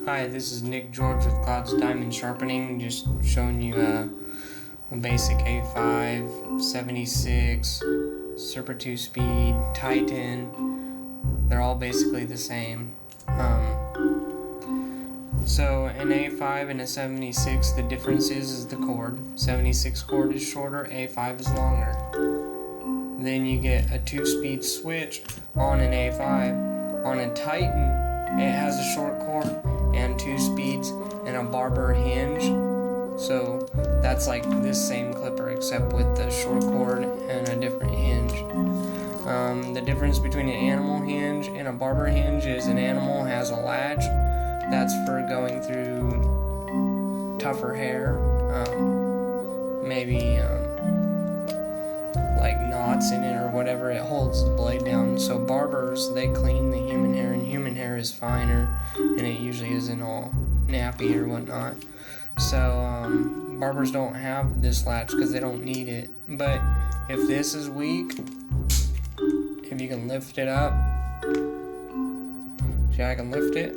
Hi, this is Nick George with Cloud's Diamond Sharpening, just showing you a basic A5, 76, Super 2 speed, Titan. They're all basically the same. So an A5 and a 76, the difference is the cord. 76 cord is shorter, A5 is longer. Then you get a 2-speed switch on an A5. On a Titan, it has a short cord and 2 speeds and a Barber hinge. So that's like this same clipper except with the short cord and a different hinge. The difference between an animal hinge and a Barber hinge is an animal has a latch. That's for going through tougher hair, maybe like knots in it or whatever. It holds the blade down. So barbers, they clean the human hair, and human hair is finer, and it usually isn't all nappy or whatnot. So barbers don't have this latch because they don't need it. But if this is weak, if you can lift it up, see how I can lift it?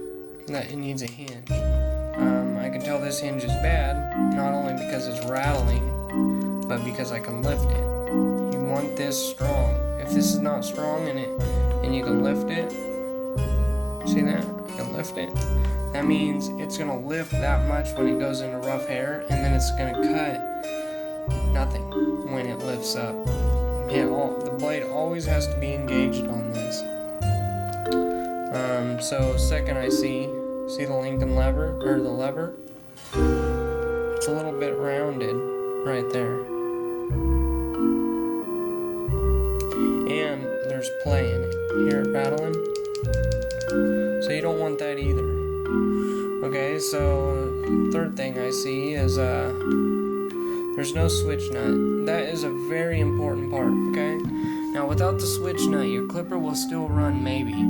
It needs a hinge. I can tell this hinge is bad, not only because it's rattling, but because I can lift it. You want this strong. If this is not strong and you can lift it, see that? I can lift it. That means it's gonna lift that much when it goes into rough hair, and then it's gonna cut nothing when it lifts up. The blade always has to be engaged on this. So second I see the Lincoln lever, or the lever? It's a little bit rounded right there. And there's play in it. Hear it rattling? So you don't want that either. Okay, so third thing I see is there's no switch nut. That is a very important part, okay? Now without the switch nut, your clipper will still run maybe.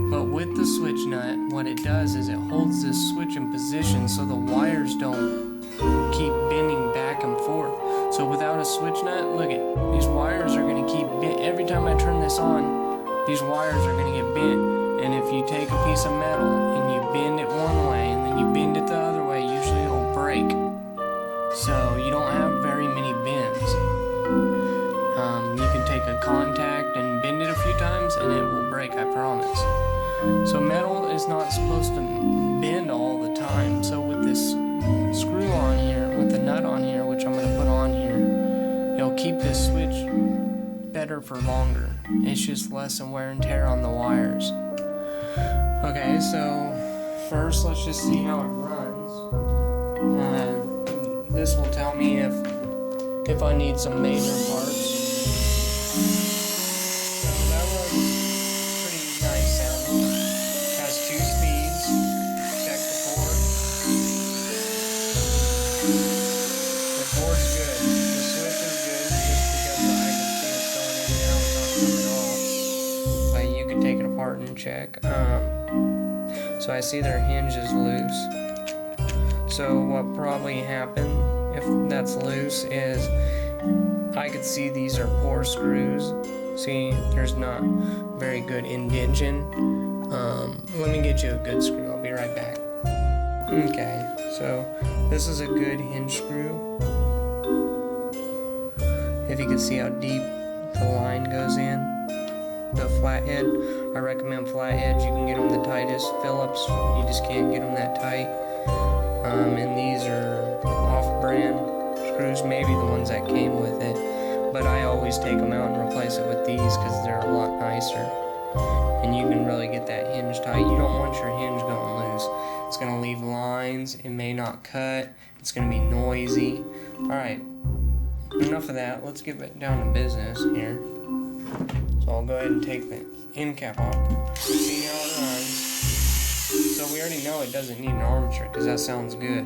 But with the switch nut, what it does is it holds this switch in position so the wires don't keep bending back and forth. So without a switch nut, look at these wires are going to keep every time I turn this on, these wires are going to get bent. And if you take a piece of metal and you bend it one way and then you bend it the other way, usually it'll break. So you don't have very many bends. You can take a contact and bend it a few times and it will break, I promise. So metal is not supposed to bend all the time. So with this screw on here, with the nut on here, which I'm going to put on here, it'll keep this switch better for longer. It's just less wear and tear on the wires. Okay, so first let's just see how it runs. This will tell me if I need some major parts. Check. So I see their hinge is loose. So what probably happened if that's loose is I could see these are poor screws. See, there's not very good indentation. Let me get you a good screw. I'll be right back. Okay, so this is a good hinge screw. If you can see how deep the line goes in. The flathead, I recommend flatheads. You can get them the tightest. Phillips, you just can't get them that tight. And these are off-brand screws, maybe the ones that came with it. But I always take them out and replace it with these because they're a lot nicer. And you can really get that hinge tight. You don't want your hinge going loose. It's going to leave lines. It may not cut. It's going to be noisy. Alright, enough of that. Let's get down to business here. So I'll go ahead and take the end cap off. See how it runs. So we already know it doesn't need an armature because that sounds good.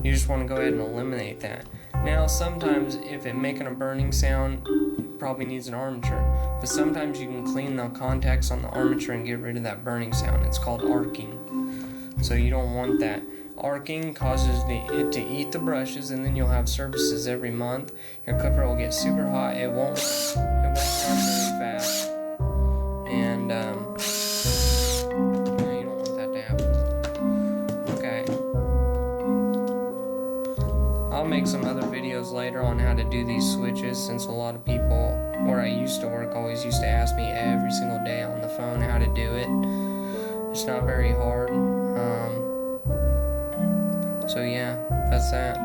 You just want to go ahead and eliminate that. Now sometimes if it's making a burning sound, it probably needs an armature. But sometimes you can clean the contacts on the armature and get rid of that burning sound. It's called arcing. So you don't want that. Arcing causes it to eat the brushes, and then you'll have services every month. Your clipper will get super hot. It won't run very fast. And you don't want that to happen. on how to do these switches, since a lot of people where I used to work always used to ask me every single day on the phone how to do it. It's not very hard. So yeah, that's that.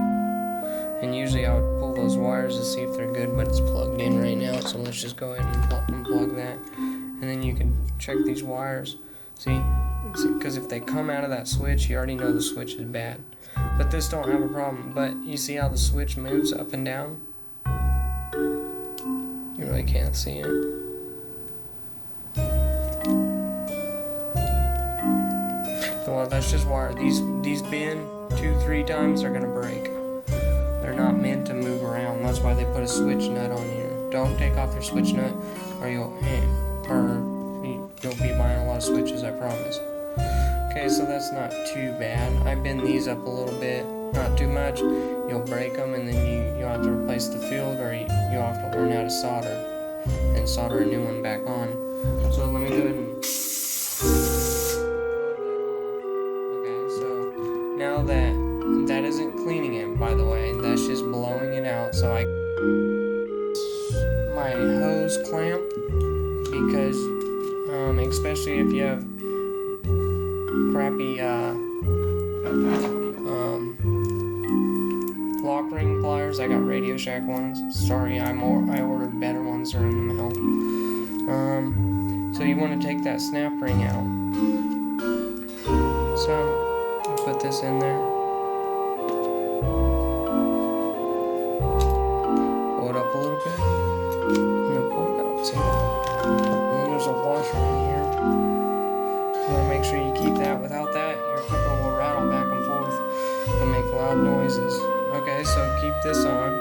And usually I would pull those wires to see if they're good, but it's plugged in right now, so let's just go ahead and unplug that. And then you can check these wires. See, because if they come out of that switch, you already know the switch is bad. But this don't have a problem. But you see how the switch moves up and down? You really can't see it. Well, that's just wire. These bend 2-3 times, they're gonna break. They're not meant to move around. That's why they put a switch nut on here. Don't take off your switch nut, or you'll be buying a lot of switches, I promise. Okay, so that's not too bad. I bend these up a little bit, not too much. You'll break them, and then you'll have to replace the field, or you'll have to learn how to solder and solder a new one back on. So let me go ahead and... Okay, so now that isn't cleaning it, by the way. That's just blowing it out. So my hose clamp, because especially if you have crappy lock ring pliers. I got Radio Shack ones. Sorry, I ordered better ones. They're in the mail. So you want to take that snap ring out. So you put this in there. Pull it up a little bit. And then pull it out. See? And then there's a washer in here. You want to make sure you keep that. Without that, your clipper will rattle back and forth and make loud noises. Okay, so keep this on.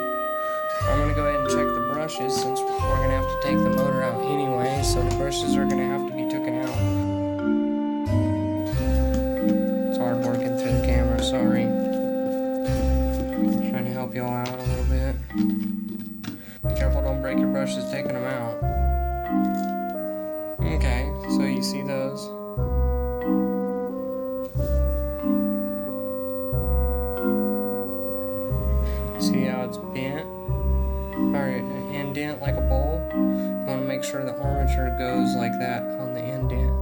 I'm going to go ahead and check the brushes, since we're going to have to take the motor out anyway, so the brushes are going to have to be taken out. It's hard working through the camera, sorry. Trying to help y'all out a little bit. Be careful, don't break your brushes taking them out. Okay, so you see those? See how it's bent? Or indent like a bowl? You want to make sure the armature goes like that on the indent.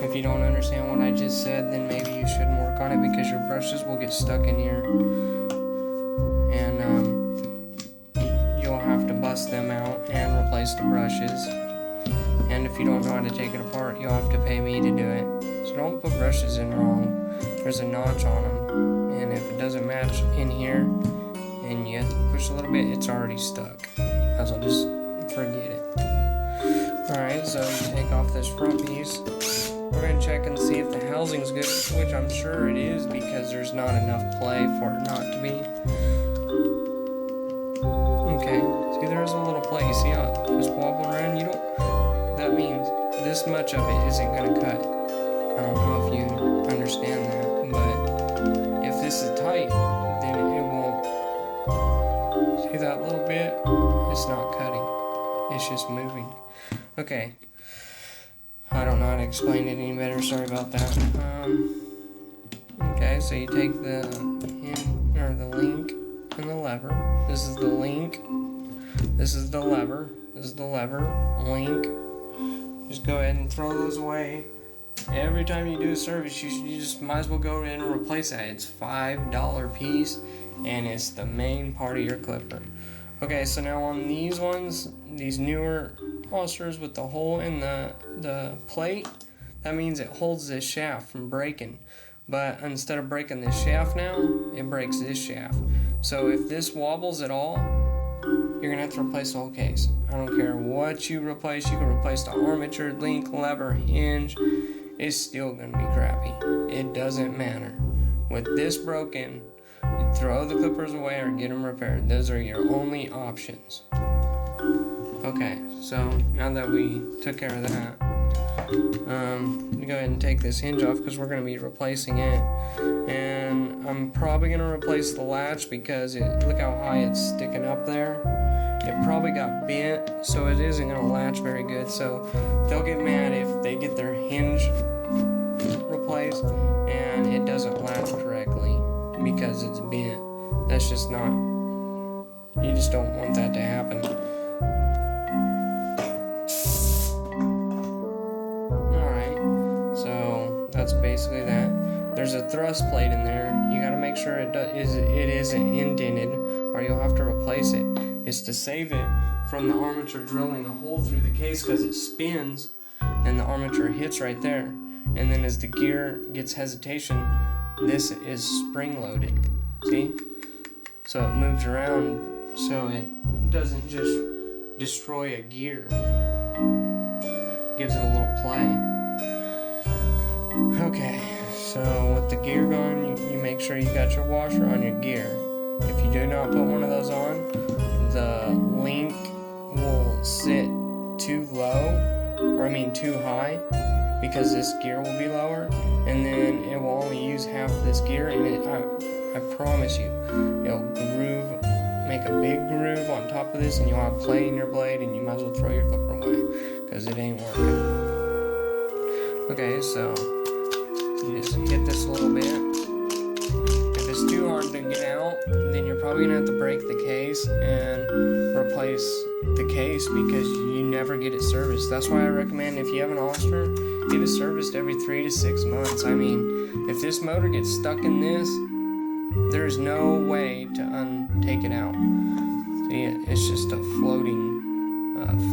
If you don't understand what I just said, then maybe you shouldn't work on it, because your brushes will get stuck in here. And you'll have to bust them out and replace the brushes. And if you don't know how to take it apart, you'll have to pay me to do it. So don't put brushes in wrong. There's a notch on them. And if it doesn't match in here and you have to push a little bit, it's already stuck. Might as well just forget it. Alright, so you take off this front piece. We're going to check and see if the housing's good, which I'm sure it is, because there's not enough play for it not to be. Okay, see, there's a little play. You see how it's wobbling around? That means this much of it isn't going to cut. I don't know if you understand that, but if this is tight, then it won't. See that little bit? It's not cutting. It's just moving. Okay. I don't know how to explain it any better. Sorry about that. Okay, so you take the link and the lever. This is the link. This is the lever. This is the lever. Link. Just go ahead and throw those away. Every time you do a service, you just might as well go in and replace that. It's $5 piece, and it's the main part of your clipper. Okay, so now on these ones, these newer Osters with the hole in the plate, that means it holds this shaft from breaking. But instead of breaking this shaft now, it breaks this shaft. So if this wobbles at all, you're gonna have to replace the whole case. I don't care what you replace. You can replace the armature, link, lever, hinge. It's still gonna be crappy. It doesn't matter. With this broken, you throw the clippers away or get them repaired. Those are your only options. Okay, so now that we took care of that, I'm gonna go ahead and take this hinge off, because we're gonna be replacing it. And I'm probably gonna replace the latch, because look how high it's sticking up there. It probably got bent, so it isn't gonna latch very good. So they'll get mad if they get their hinge replaced and it doesn't latch correctly because it's bent. that's just not, you just don't want that to happen. Alright, so that's basically that. There's a thrust plate in there. You gotta make sure it isn't indented, or you'll have to replace it. It's to save it from the armature drilling a hole through the case, because it spins and the armature hits right there. And then as the gear gets hesitation, this is spring loaded. See? So it moves around so it doesn't just destroy a gear. Gives it a little play. Okay, so with the gear gone, you make sure you got your washer on your gear. If you do not put one of those on, the link will sit too low, or too high, because this gear will be lower, and then it will only use half of this gear, and I promise you, it'll make a big groove on top of this, and you'll have play in your blade, and you might as well throw your clipper away, because it ain't working. Okay, so you just hit this a little bit. If it's too hard to get out, then you're probably gonna have to break the case and replace the case, because you never get it serviced. That's why I recommend, if you have an Oster, get it serviced every 3 to 6 months. If this motor gets stuck in this, there's no way to take it out. See, it's just a floating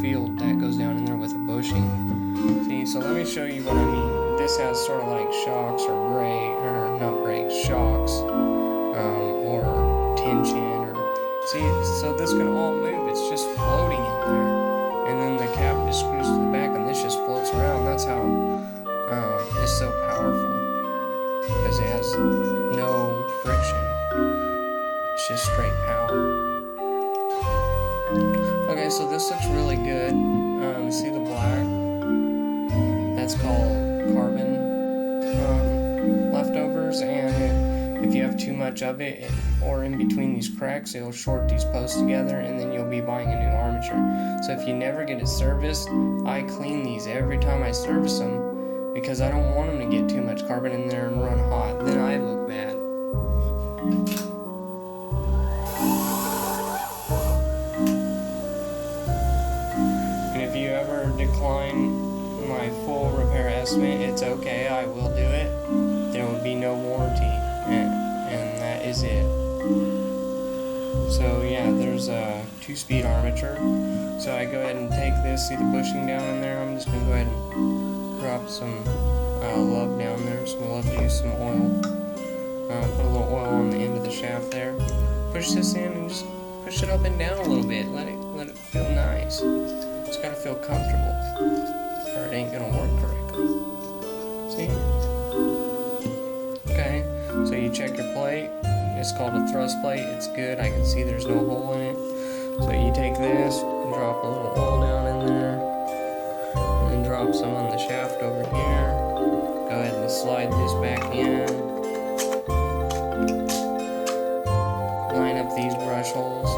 field that goes down in there with a bushing. See, so let me show you what I mean. This has sort of like shocks or shocks, or tension, or see, so this can all move. It's just floating in there, and then the cap just screws to the back, and this just floats around. That's how it's so powerful, because it has no friction. It's just straight power. Okay, so this looks really good. See the black? That's called carbon leftovers, and if you have too much of it, or in between these cracks, it'll short these posts together, and then you'll be buying a new armature. So if you never get it serviced, I clean these every time I service them, because I don't want them to get too much carbon in there and run hot. Then I look bad. And if you ever decline my full repair estimate, it's okay, I will do it. There will be no warranty, and that is it. So yeah, there's a 2-speed armature. So I go ahead and take this, see the bushing down in there, I'm just going to go ahead and drop some love down there, some love juice, some oil. Put a little oil on the end of the shaft there. Push this in and just push it up and down a little bit, let it feel nice. It's got to feel comfortable, or it ain't going to work correctly. See? Okay, so you check your plate. It's called a thrust plate. It's good. I can see there's no hole in it. So you take this and drop a little oil down in there, and then drop some on the shaft over here. Go ahead and slide this back in. Line up these brush holes.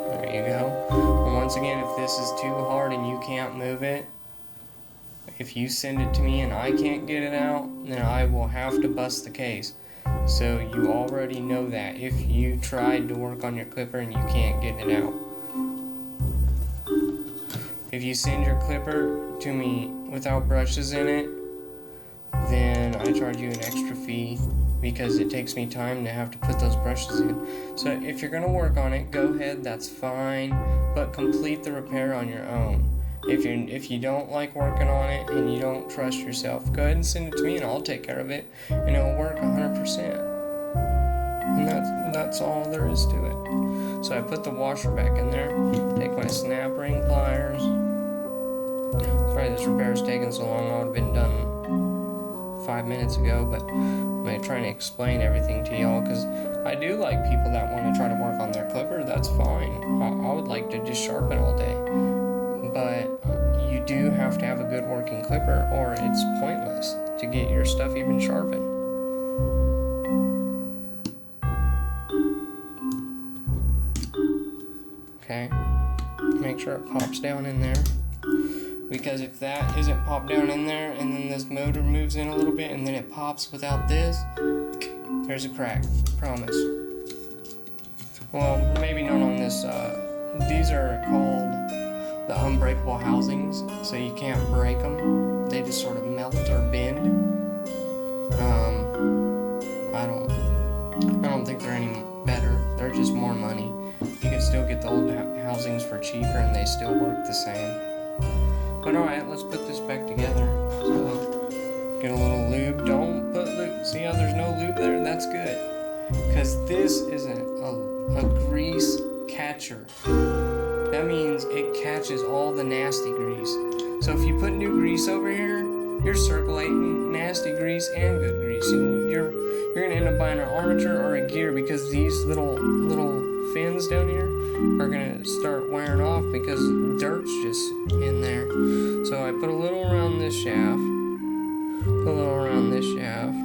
There you go. And once again, if this is too hard and you can't move it, if you send it to me and I can't get it out, then I will have to bust the case. So you already know that if you tried to work on your clipper and you can't get it out. If you send your clipper to me without brushes in it, then I charge you an extra fee, because it takes me time to have to put those brushes in. So if you're going to work on it, go ahead, that's fine, but complete the repair on your own. If you don't like working on it and you don't trust yourself, go ahead and send it to me and I'll take care of it, and it'll work 100%. And that's all there is to it. So I put the washer back in there, take my snap ring pliers. Sorry this repair's taking so long, I would have been done 5 minutes ago, but I'm trying to explain everything to y'all, because I do like people that want to try to work on their clipper. That's fine. I would like to just sharpen all day. But you do have to have a good working clipper, or it's pointless to get your stuff even sharpened. Okay, make sure it pops down in there, because if that isn't popped down in there and then this motor moves in a little bit and then it pops without this, there's a crack, promise. Well, maybe not on this. These are called the unbreakable housings, so you can't break them. They just sort of melt or bend. I don't think they're any better. They're just more money. You can still get the old housings for cheaper, and they still work the same. But alright, let's put this back together. So, get a little lube. Don't put lube. See how there's no lube there? That's good. Because this isn't a grease catcher. That means it catches all the nasty grease. So if you put new grease over here, you're circulating nasty grease and good grease. And you're gonna end up buying an armature or a gear, because these little fins down here are gonna start wearing off because dirt's just in there. So I put a little around this shaft. Put a little around this shaft.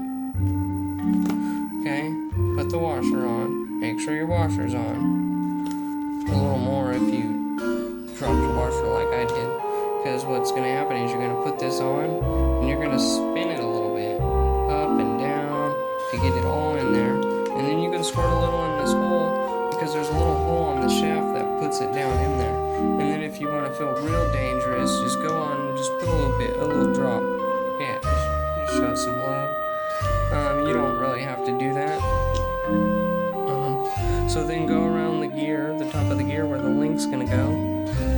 Okay, put the washer on. Make sure your washer's on. Put a little more if you dropped your washer like I did. Because what's going to happen is you're going to put this on and you're going to spin it a little bit. Up and down to get it all in there. And then you can squirt a little in this hole, because there's a little hole on the shaft that puts it down in there. And then if you want to feel real dangerous, just go on, just put a little drop. Yeah, just show some love. You don't really have to do that. So then go around the gear, the top of the gear where the link's gonna go.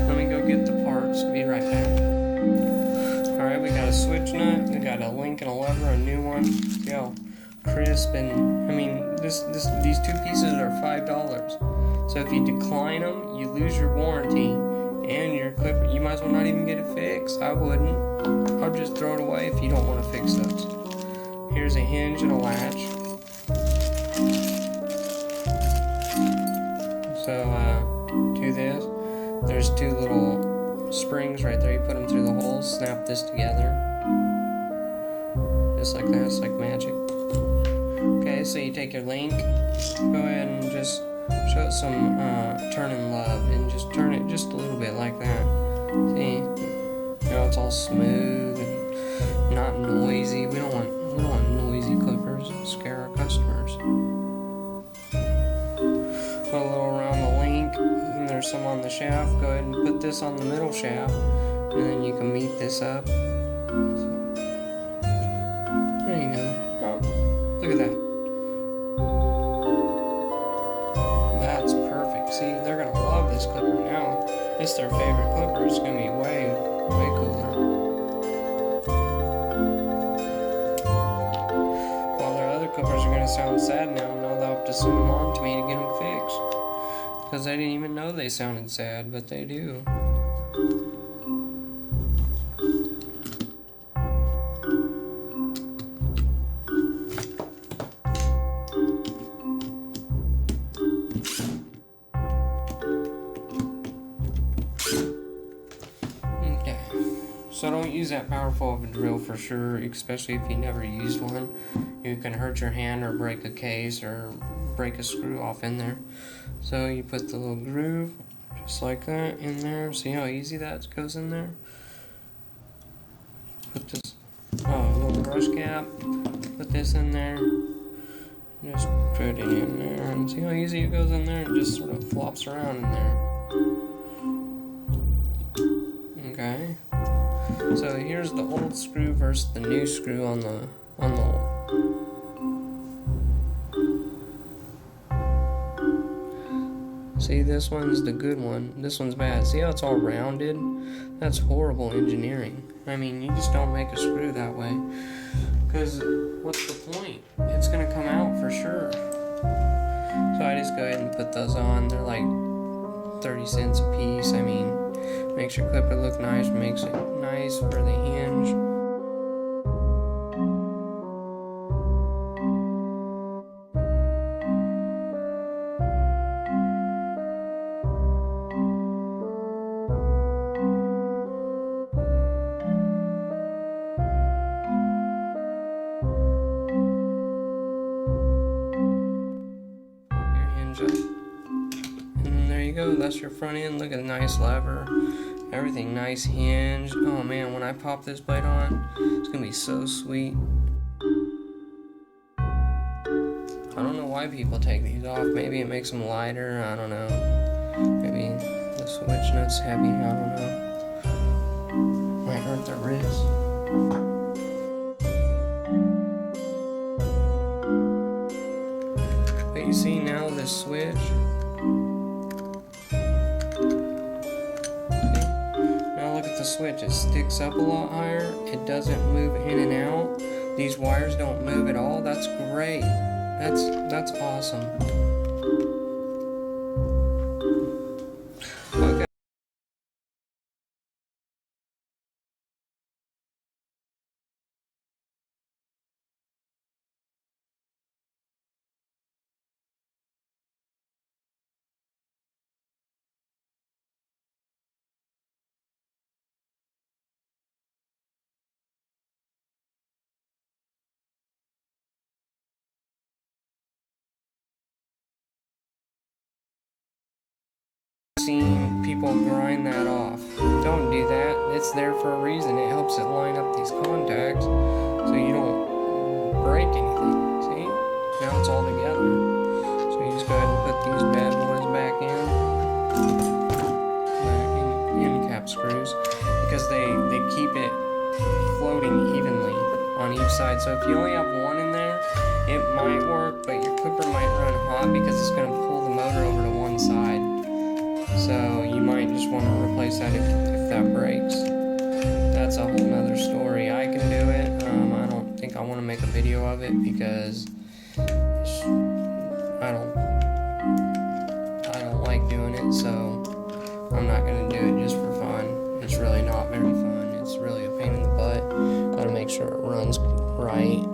Let me go get the parts. Be right back. Alright, we got a switch nut, we got a link and a lever, a new one. See how crisp, and I mean these two pieces are $5. So if you decline them, you lose your warranty and your clipper. You might as well not even get it fixed. I wouldn't. I'll just throw it away if you don't want to fix those. Here's a hinge and a latch. So to this, there's two little springs right there. You put them through the holes, snap this together. Just like that, it's like magic. Okay, so you take your link, go ahead and just show it some turning love, and just turn it just a little bit like that. See? You know, it's all smooth and not noisy. We don't want noisy clippers and scare our customers. Put a little around the link, and there's some on the shaft. Go ahead and put this on the middle shaft, and then you can meet this up. So, there you go. Oh, look at that. That's perfect. See, they're gonna love this clipper now. It's their favorite clipper. It's gonna be way cooler. While their other clippers are gonna sound sad now they'll have to send them on to me to get them fixed. Because I didn't even know they sounded sad, but they do. Okay, so don't use that powerful of a drill for sure, especially if you never used one. You can hurt your hand or break a case or break a screw off in there. So you put the little groove just like that in there. See how easy that goes in there? Put this little brush cap, put this in there, just put it in there, and see how easy it goes in there? It just sort of flops around in there. Okay, so here's the old screw versus the new screw on the See, this one's the good one. This one's bad. See how it's all rounded? That's horrible engineering. I mean, you just don't make a screw that way. Because what's the point? It's going to come out for sure. So I just go ahead and put those on. They're like 30 cents a piece. I mean, makes your clipper look nice, makes it nice for the hinge. And there you go, that's your front end. Look at the nice lever, everything nice hinge. Oh man, when I pop this blade on, it's gonna be so sweet. I don't know why people take these off. Maybe it makes them lighter. I don't know. Maybe the switch nut's heavy. I don't know. Might hurt the wrist. But you see now this switch. Look at the switch, it sticks up a lot higher, it doesn't move in and out, these wires don't move at all. That's great, that's awesome. Okay. Seen people grind that off. Don't do that. It's there for a reason. It helps it line up these contacts so you don't break anything. See? Now it's all together. So you just go ahead and put these bad boys back in cap screws, because they keep it floating evenly on each side. So if you only have one in there, it might work, but your clipper might run hot because it's going to pull the motor over to one side. So you might just want to replace that if that breaks. That's a whole nother story. I can do it. I don't think I want to make a video of it because I don't like doing it, so I'm not going to do it just for fun. It's really not very fun. It's really a pain in the butt. Gotta make sure it runs right.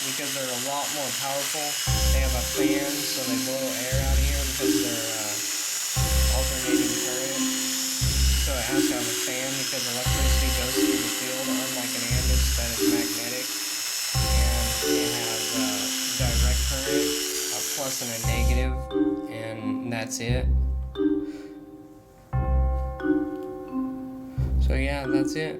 Because they're a lot more powerful. They have a fan, so they blow air out of here because they're alternating current. So it has to have a fan because electricity goes through the field, unlike an Andis that is magnetic. And it has direct current, a plus and a negative, and that's it. So yeah, that's it.